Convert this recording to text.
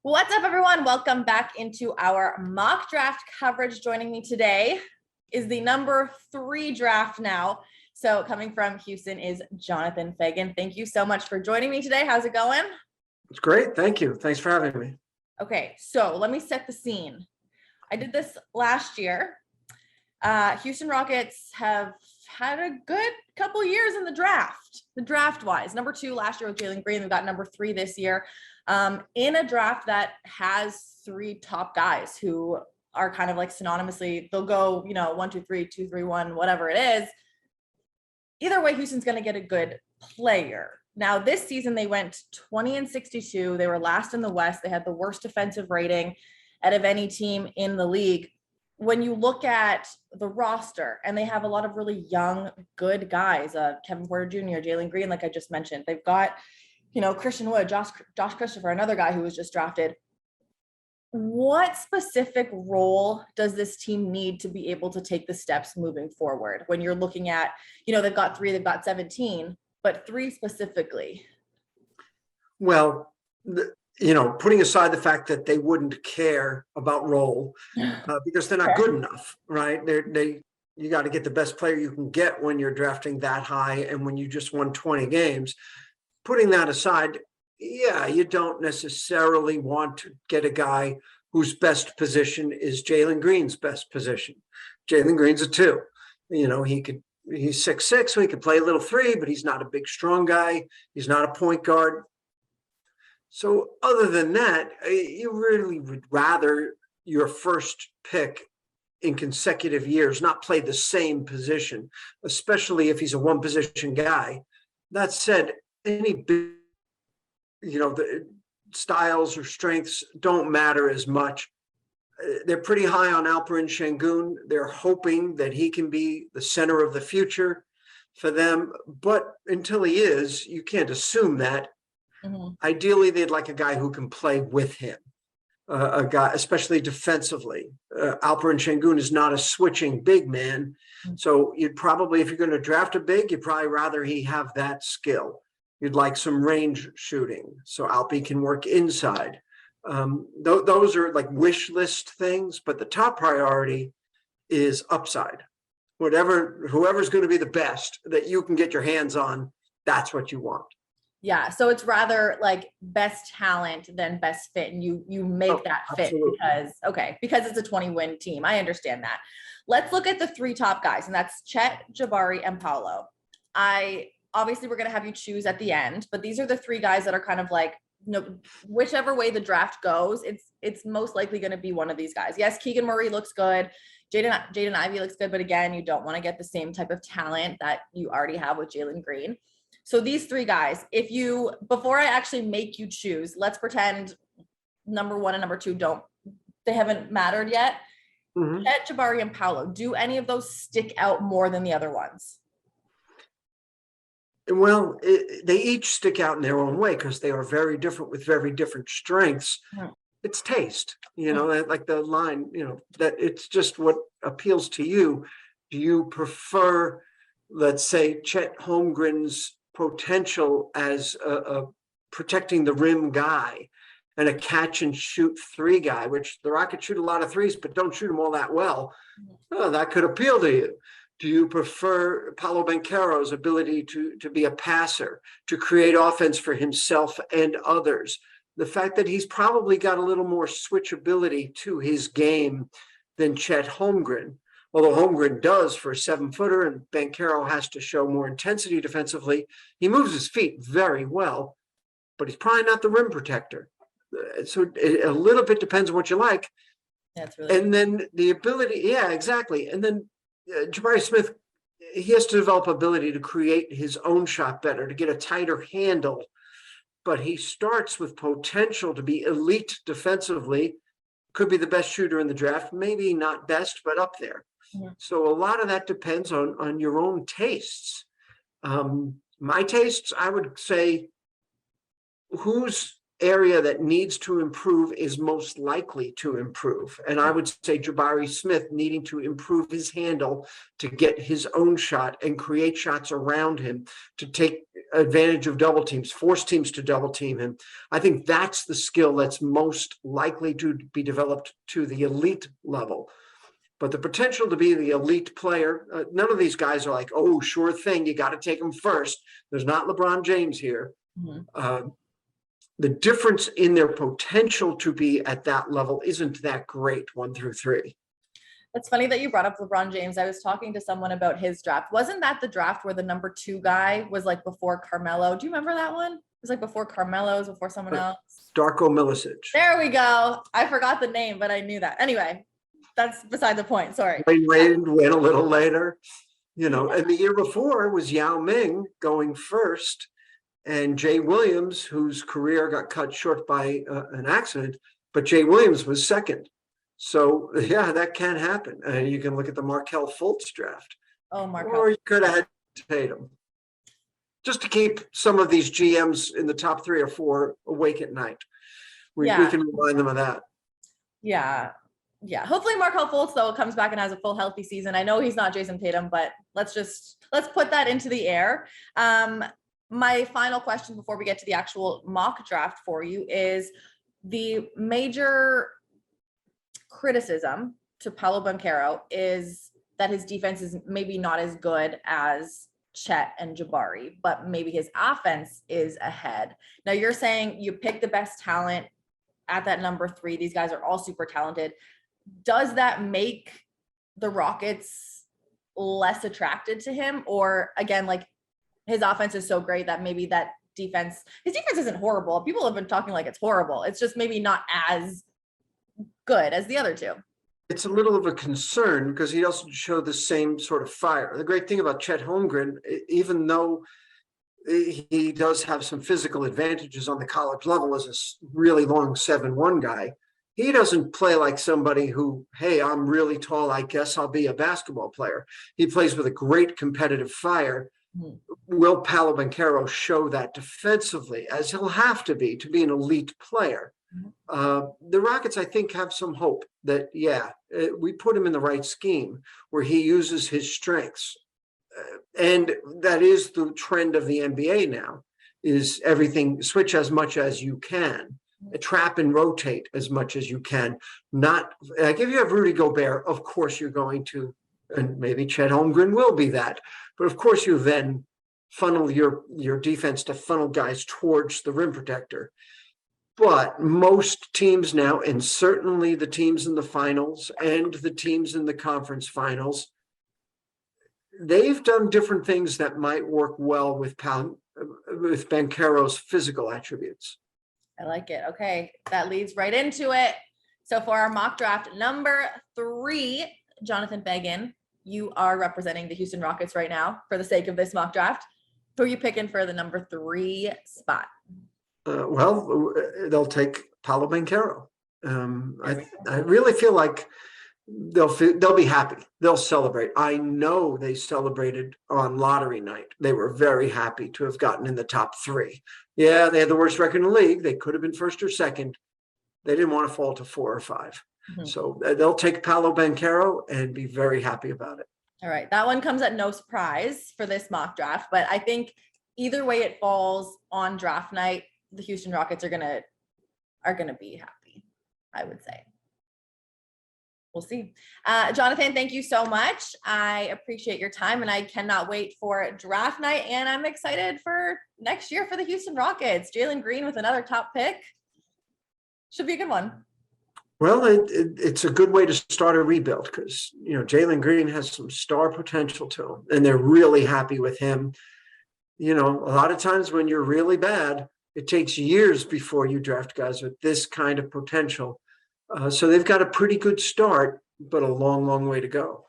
What's up, everyone? Welcome back into our mock draft coverage. Joining me today is the number 3 draft now. So coming from Houston is Jonathan Feigen. Thank you so much for joining me today. How's it going? It's great. Thank you. Thanks for having me. Okay, so let me set the scene. I did this last year. Houston Rockets have had a good couple years in the draft-wise. Number 2 last year with Jalen Green. We've got number 3 this year. In a draft that has 3 top guys who are kind of like synonymously, they'll go, 1, 2, 3, 2, 3, 1, whatever it is. Either way, Houston's going to get a good player. Now, this season, they went 20-62. They were last in the West. They had the worst defensive rating out of any team in the league. When you look at the roster, and they have a lot of really young, good guys, Kevin Porter Jr., Jalen Green, like I just mentioned. They've got Christian Wood, Josh Christopher, another guy who was just drafted. What specific role does this team need to be able to take the steps moving forward when you're looking at, they've got 3, they've got 17, but 3 specifically? Well, putting aside the fact that they wouldn't care about role because they're not good enough, right? You got to get the best player you can get when you're drafting that high and when you just won 20 games. Putting that aside, yeah, you don't necessarily want to get a guy whose best position is Jalen Green's best position. Jalen Green's a 2. He's 6'6", so he could play a little 3, but he's not a big, strong guy. He's not a point guard. So other than that, you really would rather your first pick in consecutive years not play the same position, especially if he's a one-position guy. That said, any big, the styles or strengths don't matter as much. They're pretty high on Alperen Sengun. They're hoping that he can be the center of the future for them. But until he is, you can't assume that. Mm-hmm. Ideally, they'd like a guy who can play with him, a guy, especially defensively. Alperen Sengun is not a switching big man. Mm-hmm. So you'd probably, if you're going to draft a big, you'd probably rather he have that skill. You'd like some range shooting, so Alpi can work inside. Those are like wish list things, but the top priority is upside. Whoever's going to be the best that you can get your hands on, that's what you want. Yeah, so it's rather like best talent than best fit, and you make that fit because it's a 20-win team. I understand that. Let's look at the 3 top guys, and that's Chet, Jabari, and Paolo. Obviously, we're going to have you choose at the end, but these are the 3 guys that are kind of like, whichever way the draft goes, it's most likely going to be one of these guys. Yes, Keegan Murray looks good. Jaden Ivey looks good, but again, you don't want to get the same type of talent that you already have with Jalen Green. So these 3 guys, before I actually make you choose, let's pretend number 1 and number 2 they haven't mattered yet. Mm-hmm. Chet, Jabari, and Paolo, do any of those stick out more than the other ones? Well, they each stick out in their own way because they are very different with very different strengths. Mm. It's taste, like the line, that it's just what appeals to you. Do you prefer, let's say, Chet Holmgren's potential as a protecting the rim guy and a catch and shoot 3 guy, which the Rockets shoot a lot of 3s, but don't shoot them all that well? Oh, that could appeal to you. Do you prefer Paolo Banchero's ability to be a passer, to create offense for himself and others? The fact that he's probably got a little more switchability to his game than Chet Holmgren, although Holmgren does for a 7-footer and Banchero has to show more intensity defensively. He moves his feet very well, but he's probably not the rim protector. So a little bit depends on what you like. That's really and then the ability, yeah, exactly. And then Jabari Smith, he has to develop ability to create his own shot better, to get a tighter handle, but he starts with potential to be elite defensively, could be the best shooter in the draft, maybe not best, but up there. Yeah. So a lot of that depends on your own tastes. My tastes, I would say, who's area that needs to improve is most likely to improve. And I would say Jabari Smith needing to improve his handle to get his own shot and create shots around him to take advantage of double teams, force teams to double team him. I think that's the skill that's most likely to be developed to the elite level. But the potential to be the elite player, none of these guys are like, oh, sure thing, you got to take them first. There's not LeBron James here. The difference in their potential to be at that level isn't that great, 1 through 3. It's funny that you brought up LeBron James. I was talking to someone about his draft. Wasn't that the draft where the number 2 guy was like before Carmelo? Do you remember that one? It was like before Carmelo, it was before someone else. Darko Milicic. There we go. I forgot the name, but I knew that. Anyway, that's beside the point. Sorry. Wade went a little later, and the year before was Yao Ming going first. And Jay Williams, whose career got cut short by an accident, but Jay Williams was second. So, yeah, that can happen. You can look at the Markelle Fultz draft. Oh, Markelle. Or you could have had Tatum. Just to keep some of these GMs in the top 3 or 4 awake at night. We can remind them of that. Yeah. Yeah. Hopefully Markelle Fultz, though, comes back and has a full healthy season. I know he's not Jason Tatum, but let's put that into the air. My final question before we get to the actual mock draft for you is the major criticism to Paolo Banchero is that his defense is maybe not as good as Chet and Jabari, but maybe his offense is ahead. Now you're saying you pick the best talent at that number 3. These guys are all super talented. Does that make the Rockets less attracted to him? Or again, like, his offense is so great that maybe his defense isn't horrible. People have been talking like it's horrible. It's just maybe not as good as the other 2. It's a little of a concern because he doesn't show the same sort of fire. The great thing about Chet Holmgren, even though he does have some physical advantages on the college level as a really long 7'1" guy, he doesn't play like somebody who, hey, I'm really tall, I guess I'll be a basketball player. He plays with a great competitive fire. Will Paolo Banchero show that defensively, as he'll have to be an elite player? The Rockets, I think, have some hope that, we put him in the right scheme where he uses his strengths. And that is the trend of the NBA now, is everything switch as much as you can, trap and rotate as much as you can. Not like if you have Rudy Gobert, of course you're going to, and maybe Chet Holmgren will be that. But of course, you then funnel your defense to funnel guys towards the rim protector. But most teams now, and certainly the teams in the finals and the teams in the conference finals, they've done different things that might work well with Banchero's physical attributes. I like it. Okay, that leads right into it. So for our mock draft number 3, Jonathan Feigen, you are representing the Houston Rockets right now for the sake of this mock draft. Who are you picking for the number 3 spot? Well, they'll take Paolo Banchero. I really feel like they'll be happy. They'll celebrate. I know they celebrated on lottery night. They were very happy to have gotten in the top 3. Yeah, they had the worst record in the league. They could have been first or second. They didn't want to fall to 4 or 5. So they'll take Paolo Banchero and be very happy about it. All right. That one comes at no surprise for this mock draft, but I think either way it falls on draft night, the Houston Rockets are gonna be happy, I would say. We'll see. Jonathan, thank you so much. I appreciate your time, and I cannot wait for draft night, and I'm excited for next year for the Houston Rockets. Jalen Green with another top pick. Should be a good one. Well, it's a good way to start a rebuild because, Jalen Green has some star potential to him, and they're really happy with him. A lot of times when you're really bad, it takes years before you draft guys with this kind of potential. So they've got a pretty good start, but a long, long way to go.